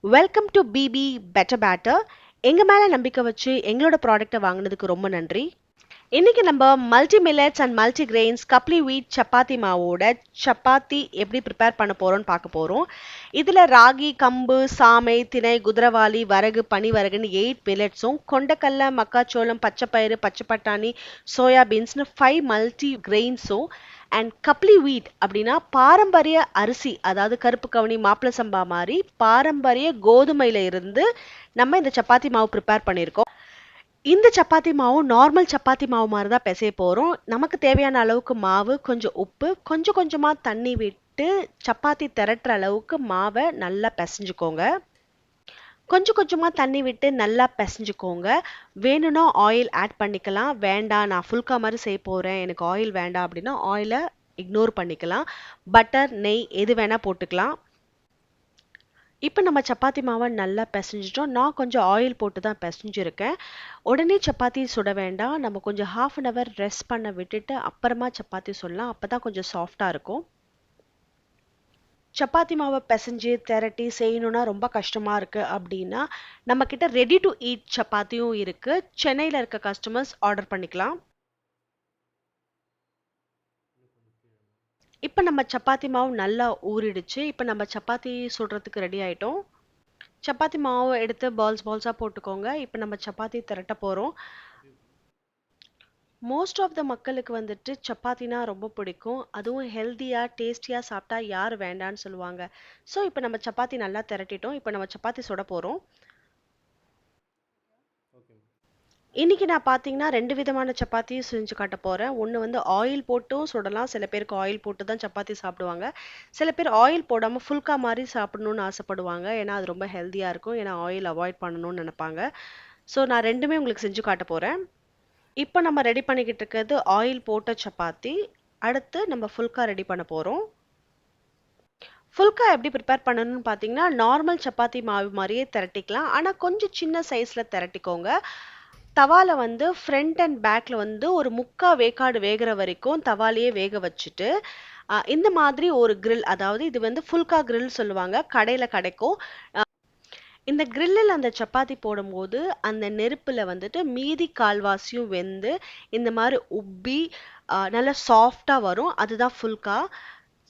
Welcome to BB Better Batter. எங்க மேல நம்பிக்கை வச்சு எங்களோட ப்ராடக்ட்டை வாங்குனதுக்கு ரொம்ப நன்றி. இன்னைக்கு நம்ம multi millets and multi grains khapli வீட் சப்பாத்தி மாவோட சப்பாத்தி எப்படி ப்ரிப்பேர் பண்ண போறோம்னு பார்க்க போறோம். இதுல ராகி, கம்பு, சாமை, திணை, குதிரவாளி, வரகு, பனிவரகுன்னு 8 மில்லட்ஸும், கொண்டக்கல்ல, மக்காச்சோளம், பச்சைப்பயிறு, பச்சை பட்டாணி, சோயா பீன்ஸ்னு 5 மல்டி கிரெயின்ஸும் அண்ட் கப்லி வீட் அப்படின்னா பாரம்பரிய அரிசி, அதாவது கருப்பு கவுனி, மாப்பிள சம்பா மாதிரி பாரம்பரிய கோதுமையில இருந்து நம்ம இந்த சப்பாத்தி மாவு ப்ரிப்பேர் பண்ணியிருக்கோம். இந்த சப்பாத்தி மாவும் நார்மல் சப்பாத்தி மாவு மாதிரி தான் பிசைய போகிறோம். நமக்கு தேவையான அளவுக்கு மாவு, கொஞ்சம் உப்பு, கொஞ்சம் கொஞ்சமாக தண்ணி விட்டு சப்பாத்தி திரட்டுற அளவுக்கு மாவை நல்லா பிசைஞ்சுக்கோங்க. கொஞ்சம் கொஞ்சமாக தண்ணி விட்டு நல்லா பிசைஞ்சுக்கோங்க. வேணும்னா ஆயில் ஆட் பண்ணிக்கலாம். வேண்டாம், நான் ஃபுல்கா மாதிரி செய்ய போகிறேன், எனக்கு ஆயில் வேண்டாம் அப்படின்னா ஆயிலை இக்னோர் பண்ணிக்கலாம். பட்டர், நெய் எது வேணால் போட்டுக்கலாம். இப்போ நம்ம சப்பாத்தி மாவை நல்லா பிசைஞ்சிட்டோம். நான் கொஞ்சம் ஆயில் போட்டு தான் பிசைஞ்சிருக்கேன். உடனே சப்பாத்தி சுட வேண்டாம். நம்ம கொஞ்சம் ஹாஃப் அன் ஹவர் ரெஸ்ட் பண்ண விட்டுட்டு அப்புறமா சப்பாத்தி சுடலாம். அப்போ தான் கொஞ்சம் சாஃப்டாக இருக்கும். சப்பாத்தி மாவை பிசைஞ்சு திரட்டி செய்யணும்னா ரொம்ப கஷ்டமாக இருக்குது அப்படின்னா நம்மக்கிட்ட ரெடி டு ஈட் சப்பாத்தியும் இருக்குது. சென்னையில் இருக்க கஸ்டமர்ஸ் ஆர்டர் பண்ணிக்கலாம். இப்போ நம்ம சப்பாத்தி மாவு நல்லா ஊறிடுச்சு. இப்போ நம்ம சப்பாத்தி சுடுறதுக்கு ரெடி ஆயிட்டோம். சப்பாத்தி மாவு எடுத்து பால்ஸாக போட்டுக்கோங்க. இப்போ நம்ம சப்பாத்தி திரட்ட போகிறோம். மோஸ்ட் ஆஃப் த மக்களுக்கு வந்துட்டு சப்பாத்தினா ரொம்ப பிடிக்கும். அதுவும் ஹெல்த்தியாக டேஸ்டியாக சாப்பிட்டா யார் வேண்டான்னு சொல்லுவாங்க. ஸோ இப்போ நம்ம சப்பாத்தி நல்லா திரட்டிட்டோம். இப்போ நம்ம சப்பாத்தி சுட போகிறோம். இன்னைக்கு நான் பார்த்தீங்கன்னா 2 விதமான சப்பாத்தியும் செஞ்சு காட்ட போகிறேன். ஒன்று வந்து ஆயில் போட்டும் சுடலாம். சில பேருக்கு ஆயில் போட்டு தான் சப்பாத்தி சாப்பிடுவாங்க. சில பேர் ஆயில் போடாமல் ஃபுல்கா மாதிரி சாப்பிடணும்னு ஆசைப்படுவாங்க. ஏன்னா அது ரொம்ப ஹெல்த்தியாக இருக்கும். ஏன்னா ஆயில் அவாய்ட் பண்ணணும்னு நினைப்பாங்க. ஸோ நான் ரெண்டுமே உங்களுக்கு செஞ்சு காட்ட போகிறேன். இப்போ நம்ம ரெடி பண்ணிக்கிட்டு இருக்கிறது ஆயில் போட்ட சப்பாத்தி. அடுத்து நம்ம ஃபுல்கா ரெடி பண்ண போகிறோம். ஃபுல்கா எப்படி ப்ரிப்பேர் பண்ணணும்னு பார்த்தீங்கன்னா நார்மல் சப்பாத்தி மாவு மாதிரியே திரட்டிக்கலாம். ஆனால் கொஞ்சம் சின்ன சைஸில் திரட்டிக்கோங்க. தவால வந்து ஃப்ரண்ட் அண்ட் பேக்ல வந்து ஒரு முக்கா வேக்காடு வேகிற வரைக்கும் தவாலையே வேக வச்சுட்டு இந்த மாதிரி ஒரு grill, அதாவது இது வந்து ஃபுல்கா grill சொல்லுவாங்க, கடையில் கிடைக்கும். இந்த கிரில்லில் அந்த சப்பாத்தி போடும்போது அந்த நெருப்பில் வந்துட்டு மீதி கால்வாசியும் வெந்து இந்த மாதிரி உப்பி நல்லா சாஃப்டாக வரும். அதுதான் ஃபுல்கா.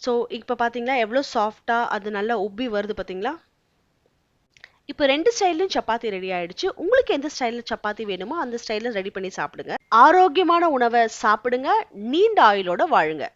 ஸோ இப்போ பார்த்தீங்களா எவ்வளோ சாஃப்டாக அது நல்லா உப்பி வருது பார்த்தீங்களா? இப்போ 2 ஸ்டைல்லையும் சப்பாத்தி ரெடி ஆயிடுச்சு. உங்களுக்கு எந்த ஸ்டைலில் சப்பாத்தி வேணுமோ அந்த ஸ்டைலில் ரெடி பண்ணி சாப்பிடுங்க. ஆரோக்கியமான உணவை சாப்பிடுங்க. நீண்ட ஆயுளோட வாழுங்க.